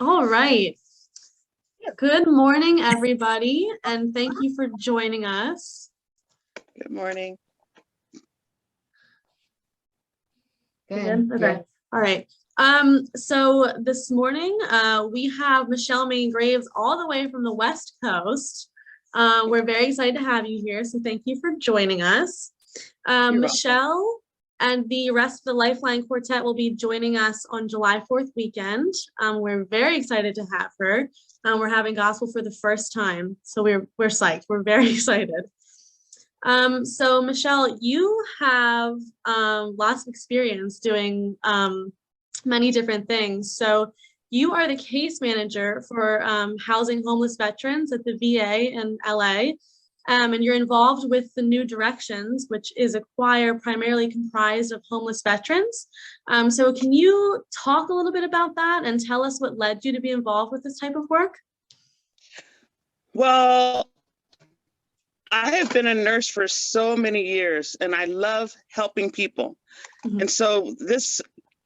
All right. Good morning, everybody, and thank you for joining us. Good morning. Good. Okay. All right. So this morning, we have Michelle-Mayne Graves all the way from the West Coast. We're very excited to have you here, so thank you for joining us. Michelle and the rest of the Lifeline Quartet will be joining us on July 4th weekend. We're very excited to have her. We're having gospel for the first time, so we're psyched. We're very excited. So Michelle, you have lots of experience doing many different things. So you are the case manager for housing homeless veterans at the VA in LA. And you're involved with the New Directions, which is a choir primarily comprised of homeless veterans. So can you talk a little bit about that and tell us what led you to be involved with this type of work? Well, I have been a nurse for so many years and I love helping people. Mm-hmm. And so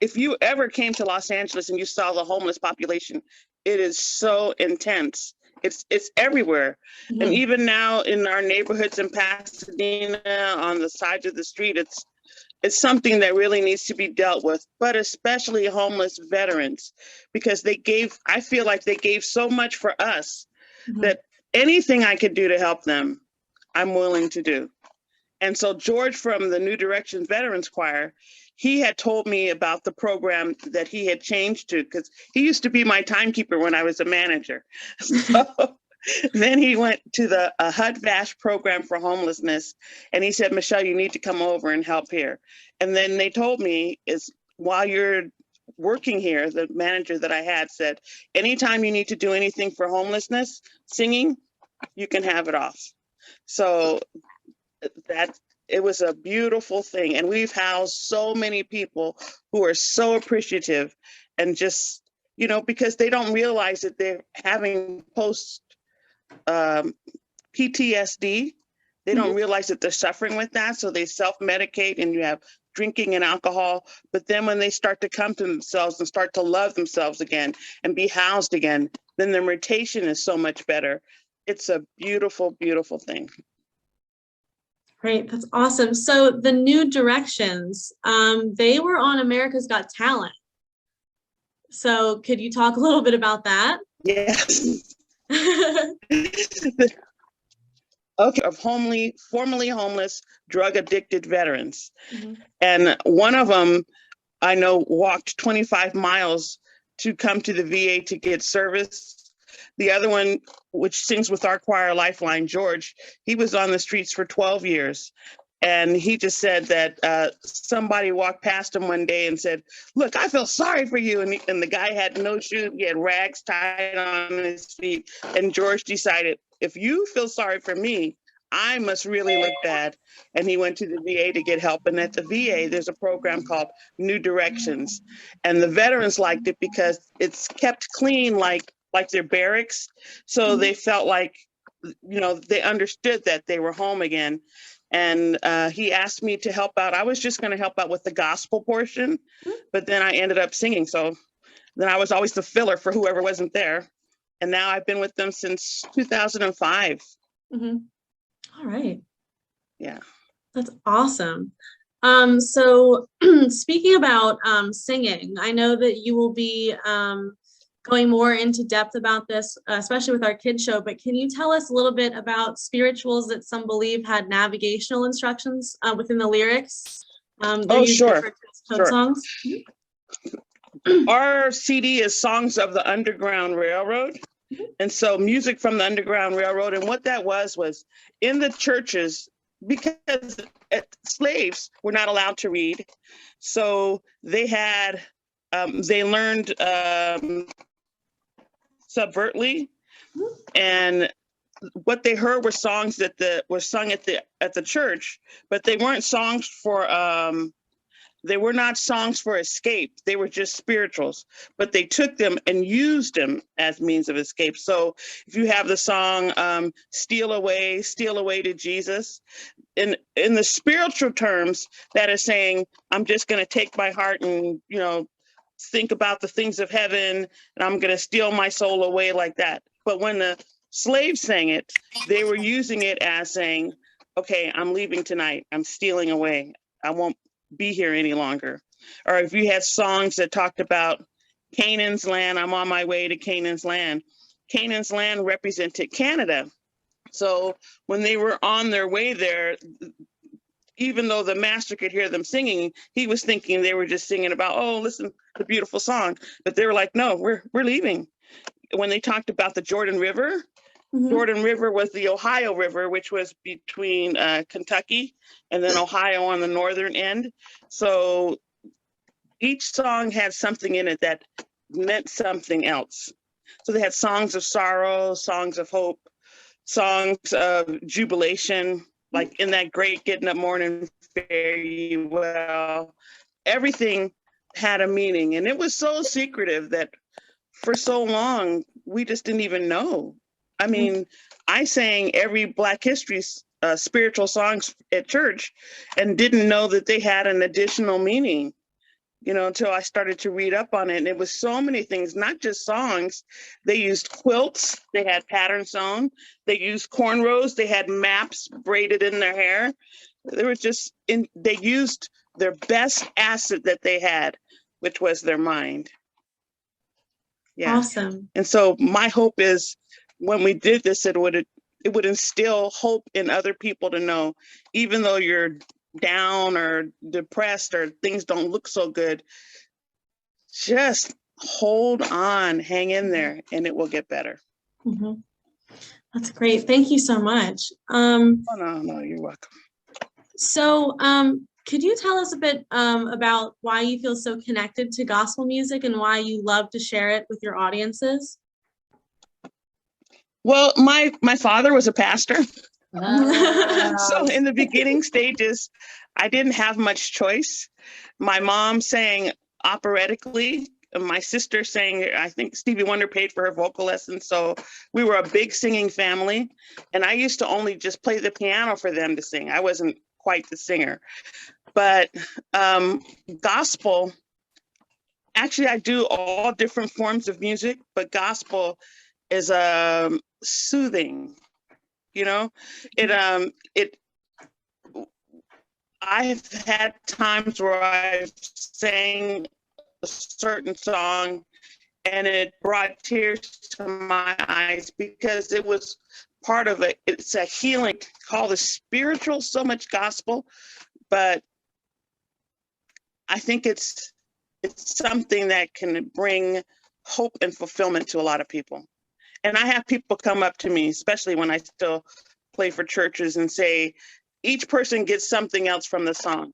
if you ever came to Los Angeles and you saw the homeless population, it is so intense. It's everywhere. Mm-hmm. And even now in our neighborhoods in Pasadena, on the sides of the street, it's something that really needs to be dealt with, but especially homeless veterans, because I feel like they gave so much for us. Mm-hmm. that anything I could do to help them, I'm willing to do. And so George from the New Directions Veterans Choir, he had told me about the program that he had changed to, because he used to be my timekeeper when I was a manager. So then he went to the HUD-VASH program for homelessness, and he said, Michelle, you need to come over and help here. And then they told me, while you're working here, the manager that I had said, anytime you need to do anything for homelessness, singing, you can have it off. So it was a beautiful thing. And we've housed so many people who are so appreciative and just, because they don't realize that they're having post PTSD. They don't realize that they're suffering with that. So they self-medicate and you have drinking and alcohol. But then when they start to come to themselves and start to love themselves again and be housed again, then their rotation is so much better. It's a beautiful, beautiful thing. Great, that's awesome. So the New Directions, they were on America's Got Talent. So could you talk a little bit about that? Yes. Okay, of formerly homeless, drug-addicted veterans. Mm-hmm. And one of them, I know, walked 25 miles to come to the VA to get service. The other one, which sings with our choir Lifeline, George, he was on the streets for 12 years. And he just said that somebody walked past him one day and said, look, I feel sorry for you. And the guy had no shoes, he had rags tied on his feet. And George decided, if you feel sorry for me, I must really look bad. And he went to the VA to get help. And at the VA, there's a program called New Directions. And the veterans liked it because it's kept clean like their barracks. So they felt like, they understood that they were home again. And he asked me to help out. I was just going to help out with the gospel portion, but then I ended up singing. So then I was always the filler for whoever wasn't there. And now I've been with them since 2005. Mm-hmm. All right. Yeah. That's awesome. So speaking about singing, I know that you will be going more into depth about this, especially with our kids show, but can you tell us a little bit about spirituals that some believe had navigational instructions within the lyrics? Sure. Songs? Our CD is Songs of the Underground Railroad. And so music from the Underground Railroad. And what that was in the churches, because slaves were not allowed to read. So they had, they learned subvertly, and what they heard were songs that were sung at the church, but they weren't songs for they were not songs for escape. They were just spirituals, but they took them and used them as means of escape. So if you have the song steal away to Jesus, in the spiritual terms, that is saying, I'm just going to take my heart and think about the things of heaven and I'm going to steal my soul away like that. But when the slaves sang it, they were using it as saying, okay, I'm leaving tonight. I'm stealing away. I won't be here any longer. Or if you had songs that talked about Canaan's land, I'm on my way to Canaan's land. Canaan's land represented Canada. So when they were on their way there, even though the master could hear them singing, he was thinking they were just singing about, oh, listen, the beautiful song. But they were like, no, we're leaving. When they talked about the Jordan River, Jordan River was the Ohio River, which was between Kentucky and then Ohio on the northern end. So each song had something in it that meant something else. So they had songs of sorrow, songs of hope, songs of jubilation, like in that great getting up morning, fare ye well. Everything had a meaning, and it was so secretive that for so long we just didn't even know. I mean, I sang every Black History spiritual songs at church and didn't know that they had an additional meaning, you know, until I started to read up on it. And it was so many things, not just songs. They used quilts, they had patterns sewn, they used cornrows, they had maps braided in their hair. They were just they used their best asset that they had, which was their mind. Yeah. Awesome. And so my hope is when we did this, it would instill hope in other people to know, even though you're down or depressed or things don't look so good, just hold on, hang in there, and it will get better. That's great. Thank you so much. Oh, no, you're welcome. So could you tell us a bit about why you feel so connected to gospel music and why you love to share it with your audiences? Well, my father was a pastor. So in the beginning stages, I didn't have much choice. My mom sang operatically. My sister sang, I think Stevie Wonder paid for her vocal lessons. So we were a big singing family. And I used to only just play the piano for them to sing. I wasn't quite the singer. But gospel, actually I do all different forms of music, but gospel is soothing, you know. I've had times where I sang a certain song and it brought tears to my eyes because it was part of it. It's a healing called the spiritual, so much gospel, but I think it's something that can bring hope and fulfillment to a lot of people. And I have people come up to me, especially when I still play for churches, and say, each person gets something else from the song.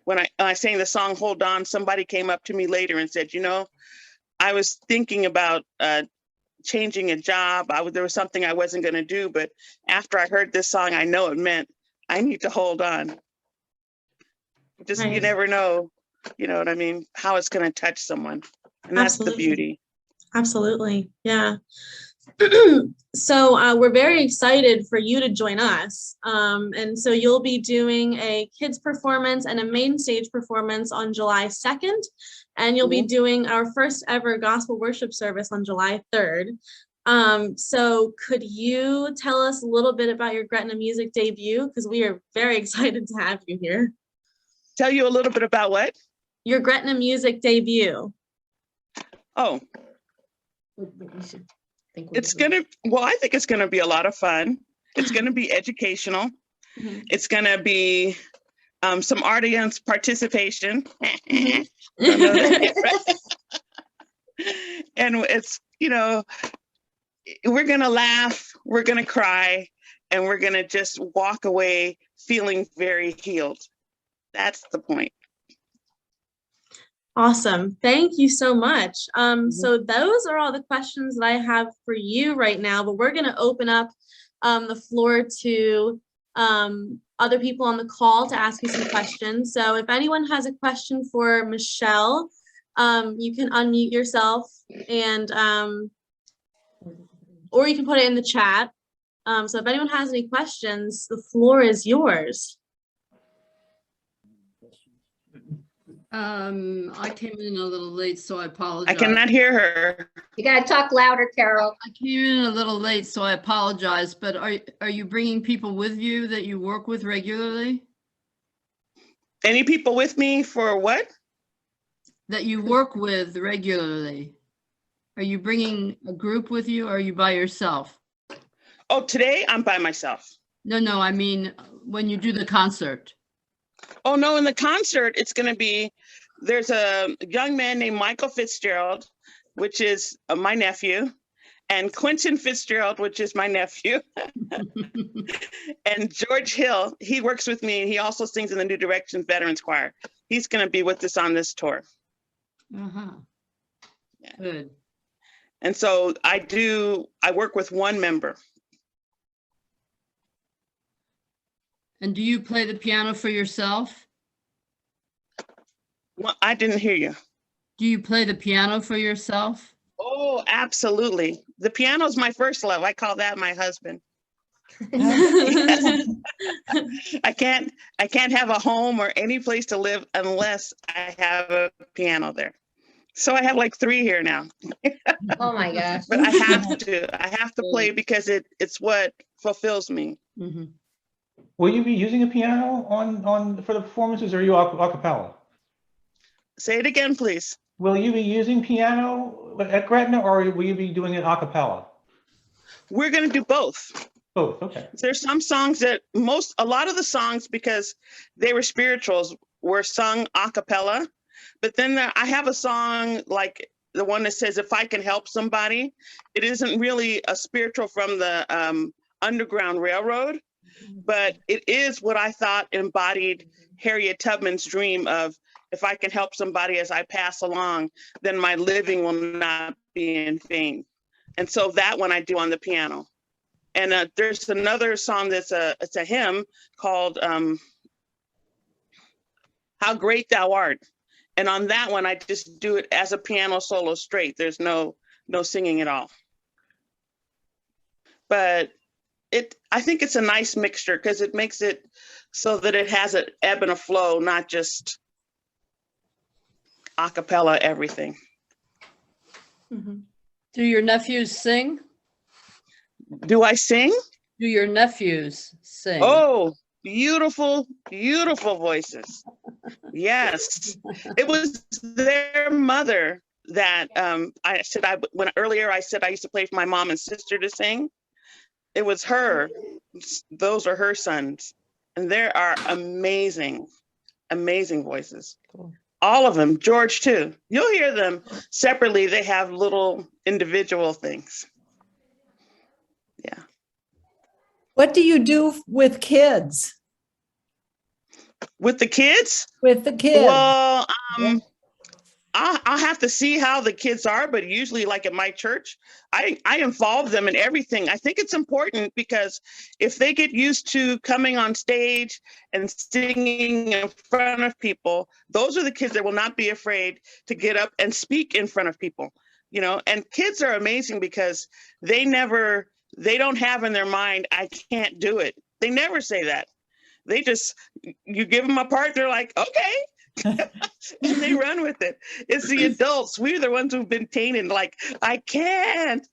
When I sang the song, Hold On, somebody came up to me later and said, you know, I was thinking about changing a job. There was something I wasn't going to do, but after I heard this song, I know it meant I need to hold on. Just, you never know, you know what I mean, how it's going to touch someone. And that's the beauty. Absolutely. Yeah. So we're very excited for you to join us. And so you'll be doing a kids performance and a main stage performance on July 2nd. And you'll be doing our first ever gospel worship service on July 3rd. So could you tell us a little bit about your Gretna Music debut? Because we are very excited to have you here. Tell you a little bit about what? Your Gretna Music debut. Oh. It's gonna, well, I think it's gonna be a lot of fun. It's gonna be educational. It's gonna be some audience participation. And it's, you know, we're gonna laugh, we're gonna cry, and we're gonna just walk away feeling very healed. That's the point. Awesome. Thank you so much. So those are all the questions that I have for you right now, but we're going to open up the floor to other people on the call to ask you some questions. So if anyone has a question for Michelle, you can unmute yourself and or you can put it in the chat. So if anyone has any questions, the floor is yours. I came in a little late, so I apologize. I cannot hear her. You gotta talk louder, Carol. I came in a little late, so I apologize. But are you bringing people with you that you work with regularly? Any people with me for what? That you work with regularly. Are you bringing a group with you, or are you by yourself? Oh, today I'm by myself. No, I mean when you do the concert. Oh, no, in the concert, it's going to be, there's a young man named Michael Fitzgerald, which is my nephew, and Quentin Fitzgerald, which is my nephew, and George Hill, he works with me, and he also sings in the New Directions Veterans Choir. He's going to be with us on this tour. Uh-huh. Yeah. Good. And so I work with one member. And do you play the piano for yourself? Well, I didn't hear you. Do you play the piano for yourself? Oh, absolutely. The piano is my first love. I call that my husband. I can't have a home or any place to live unless I have a piano there. So I have like 3 here now. Oh my gosh. But I have to play because it's what fulfills me. Mm-hmm. Will you be using a piano on for the performances, or are you a cappella? Say it again, please. Will you be using piano at Gretna, or will you be doing it a cappella? We're going to do both. Both, okay. There's some songs that a lot of the songs, because they were spirituals, were sung a cappella. But then I have a song like the one that says, "If I Can Help Somebody." It isn't really a spiritual from the Underground Railroad, but it is what I thought embodied Harriet Tubman's dream of, if I can help somebody as I pass along, then my living will not be in vain. And so that one I do on the piano. And there's another song that's it's a hymn called "How Great Thou Art." And on that one, I just do it as a piano solo straight. There's no singing at all. But I think it's a nice mixture because it makes it so that it has an ebb and a flow, not just a cappella everything. Mm-hmm. Do your nephews sing? Do I sing? Do your nephews sing? Oh, beautiful, beautiful voices. Yes. It was their mother that I said I used to play for my mom and sister to sing. It was her. Those are her sons. And there are amazing, amazing voices. Cool. All of them. George too. You'll hear them separately. They have little individual things. Yeah. What do you do with kids? With the kids? With the kids? Well, I'll have to see how the kids are, but usually like at my church, I involve them in everything. I think it's important because if they get used to coming on stage and singing in front of people, those are the kids that will not be afraid to get up and speak in front of people, and kids are amazing because they don't have in their mind, I can't do it. They never say that. They just, you give them a part, they're like, okay. And they run with it. It's the adults. We're the ones who've been tainted, like, I can't.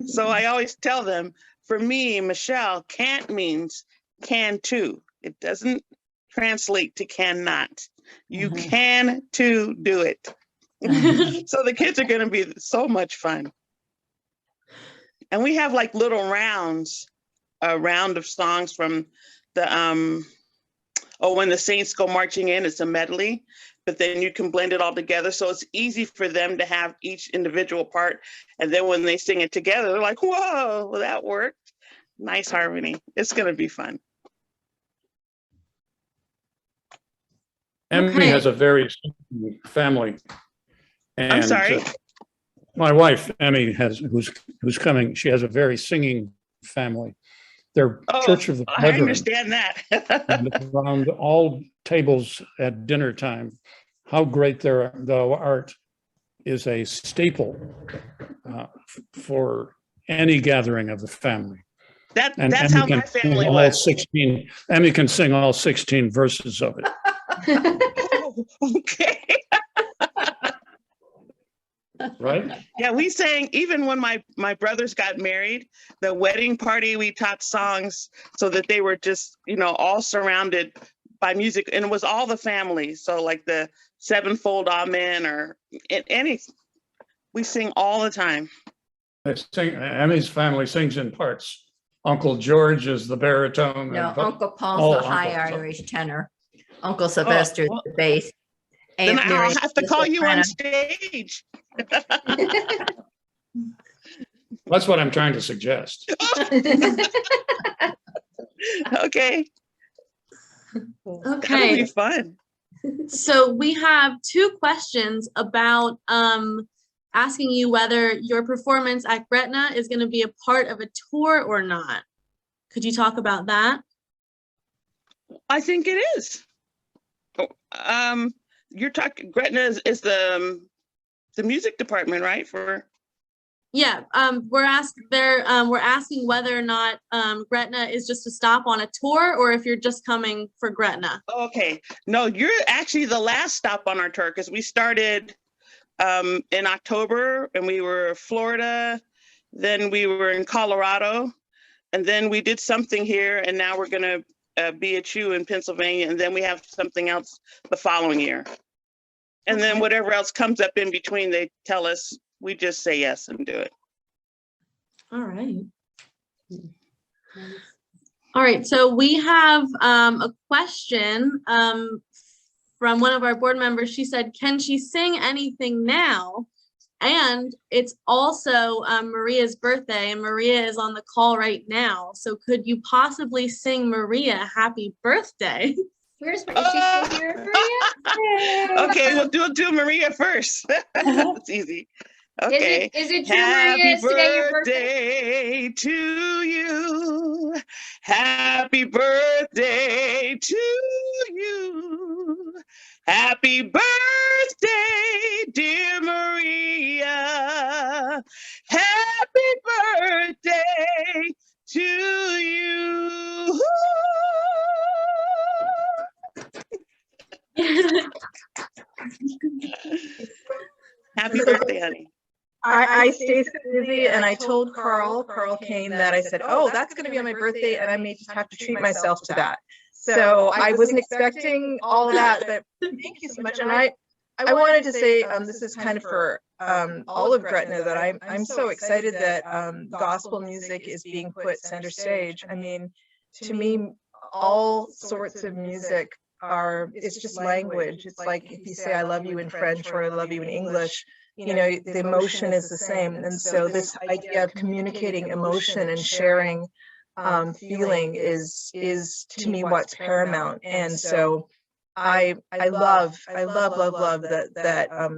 So I always tell them, for me, Michelle, can't means can too. It doesn't translate to cannot. You can too do it. So the kids are going to be so much fun. And we have like little rounds, a round of songs from the when the saints go marching in, it's a medley, but then you can blend it all together. So it's easy for them to have each individual part. And then when they sing it together, they're like, whoa, well, that worked. Nice harmony. It's going to be fun. Emily has a very singing family. And I'm sorry. My wife, Emmy, who's coming, she has a very singing family. They're Church of the Brethren. I understand that. Around all tables at dinner time, how great the art is a staple for any gathering of the family. That's Emmy how my family was. Emmy can sing all 16 verses of it. Oh, okay. right? Yeah, we sang, even when my brothers got married, the wedding party, we taught songs so that they were just, all surrounded by music, and it was all the family. So like the sevenfold amen or any, we sing all the time. They sing, Emmy's family sings in parts. Uncle George is the baritone. No, but- Uncle Paul's the high Uncle. Irish tenor. Uncle Sylvester's well, the bass. Then Aunt I'll Mary have to is call the you on soprano. stage. That's what I'm trying to suggest. Okay. That'll Okay, be fun. so we have two questions about asking you whether your performance at Gretna is going to be a part of a tour or not. Could you talk about that? I think it is. You're talking, Gretna is the music department, right? Yeah, we're asking whether or not Gretna is just a stop on a tour, or if you're just coming for Gretna. Okay. No, you're actually the last stop on our tour, because we started in October, and we were Florida, then we were in Colorado, and then we did something here, and now we're going to be at you in Pennsylvania, and then we have something else the following year. And then whatever else comes up in between, they tell us, we just say yes and do it. All right. All right, so we have a question from one of our board members. She said, can she sing anything now? And it's also Maria's birthday, and Maria is on the call right now. So could you possibly sing Maria happy birthday? Where's my, is she still here, Maria? Okay, we'll do Maria first. It's easy. Okay. Is it true, Maria? Is today your birthday? Happy birthday to you. Happy birthday to you. Happy birthday, dear Maria. Happy birthday to you. Happy birthday, honey. I stayed so busy and I told Carl came that I said, oh, that's going to be on my birthday and I may just have to treat myself to that. So I wasn't expecting all of that, but thank you so much. And I wanted to say, this is kind of for all of Gretna, that I'm so excited that gospel music is being put center stage. I mean, to me, all sorts of music it's just language. It's like if you say I love you in French or I love you in English, the emotion is the same. And so this idea of communicating emotion and sharing feeling is to me what's paramount. And so I love that a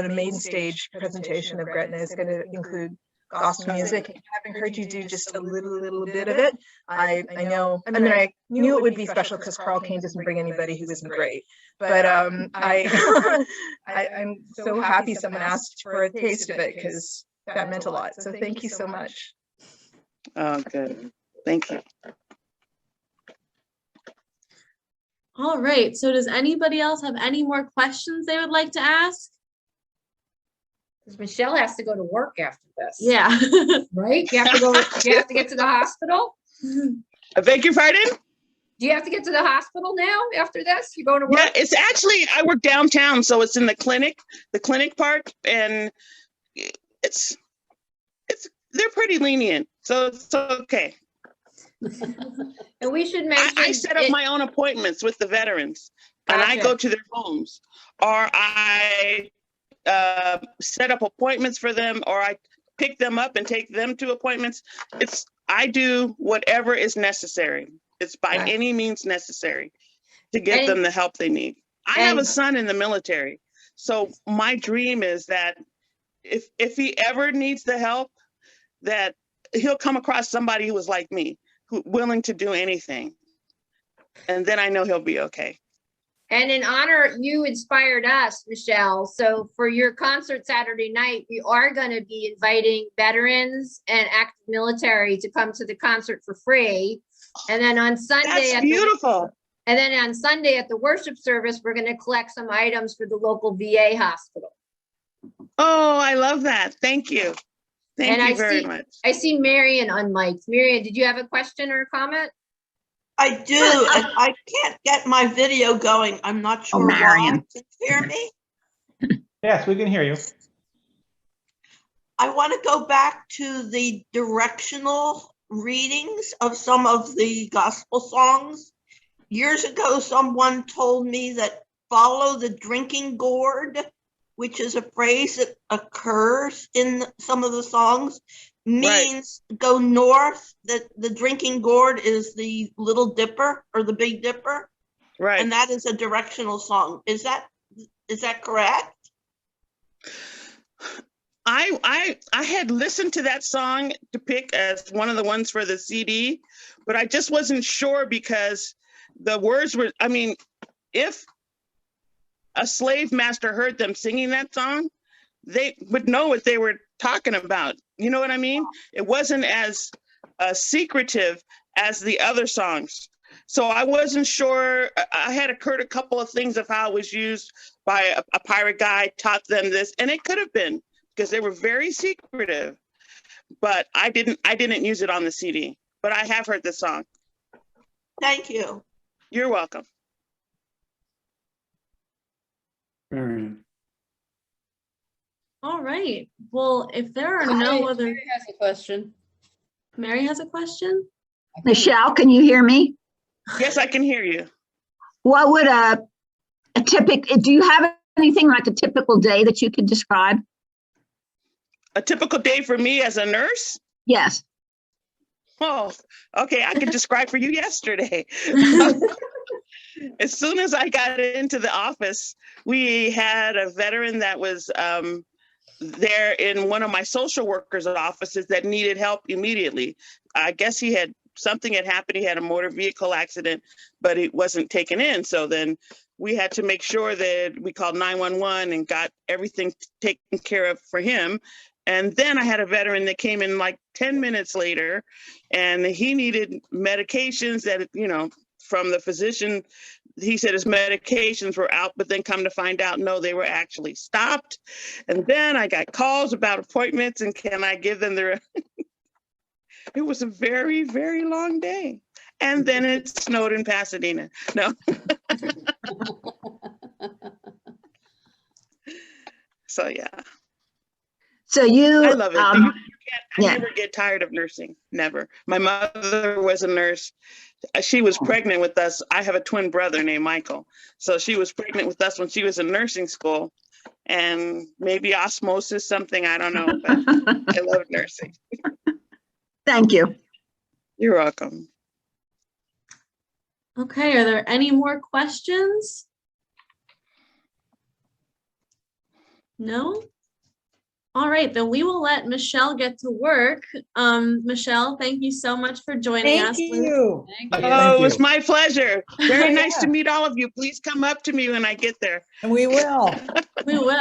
main stage presentation of Gretna is going to include gospel music. Having heard you do just a little bit of it, I know. I mean, I knew it would be special because Carl Kane doesn't bring anybody who isn't great. But I'm so happy someone asked for a taste of it because that meant a lot. So thank you so much. Oh, good. Thank you. All right, so does anybody else have any more questions they would like to ask? Because Michelle has to go to work after this. Yeah. Right? You have to go, you have to get to the hospital? I beg your pardon? Do you have to get to the hospital now after this? You go to work? Yeah, it's actually, I work downtown, so it's in the clinic part, and they're pretty lenient, so it's okay. And we should mention. I set up my own appointments with the veterans, and I go to their homes, or I set up appointments for them, or I pick them up and take them to appointments. I do whatever is necessary. It's by any means necessary to get them the help they need. I have a son in the military, so my dream is that if he ever needs the help, that he'll come across somebody who is like me, who willing to do anything, and then I know he'll be okay. And in honor, you inspired us, Michelle. So for your concert Saturday night, we are going to be inviting veterans and active military to come to the concert for free. And then on Sunday, that's beautiful. And then on Sunday at the worship service, we're going to collect some items for the local VA hospital. Oh, I love that. Thank you. Thank And you very much. I see Marion unmiked. Marion, did you have a question or a comment? I do, and I can't get my video going. I'm not sure why. Marion. Can you hear me? Yes, we can hear you. I want to go back to the directional readings of some of the gospel songs. Years ago, someone told me that follow the drinking gourd, which is a phrase that occurs in some of the songs, means go north, that the drinking gourd is the Little Dipper or the Big Dipper. Right. And that is a directional song. Is that correct? I had listened to that song to pick as one of the ones for the CD, but I just wasn't sure because the words were, I mean, if a slave master heard them singing that song, they would know what they were talking about. You know what I mean? It wasn't as secretive as the other songs. So I wasn't sure. I had heard a couple of things of how it was used by a pirate guy, taught them this, and it could have been because they were very secretive, but I didn't use it on the CD, but I have heard the song. Thank you. You're welcome. Marion. All right. Well, if there are no other, Mary has a question. Mary has a question. Michelle, can you hear me? Yes, I can hear you. What would a typical, do you have anything like a typical day that you could describe? A typical day for me as a nurse? Yes. Oh, okay. I could describe for you yesterday. As soon as I got into the office, we had a veteran that was there in one of my social workers' offices that needed help immediately. I guess something had happened. He had a motor vehicle accident, but it wasn't taken in. So then we had to make sure that we called 911 and got everything taken care of for him. And then I had a veteran that came in like 10 minutes later, and he needed medications that, you know, from the physician. He said his medications were out, but then come to find out, no, they were actually stopped. And then I got calls about appointments and can I give them their, it was a very, very long day. And then it snowed in Pasadena. No. So, yeah. So you, I love it. I yeah. never get tired of nursing. Never. My mother was a nurse. She was pregnant with us. I have a twin brother named Michael. So she was pregnant with us when she was in nursing school. And maybe osmosis, something, I don't know. But I love nursing. Thank you. You're welcome. Okay, are there any more questions? No? All right, then we will let Michelle get to work. Michelle, thank you so much for joining us. Thank you. Oh, it was my pleasure. Very nice to meet all of you. Please come up to me when I get there. And we will. We will.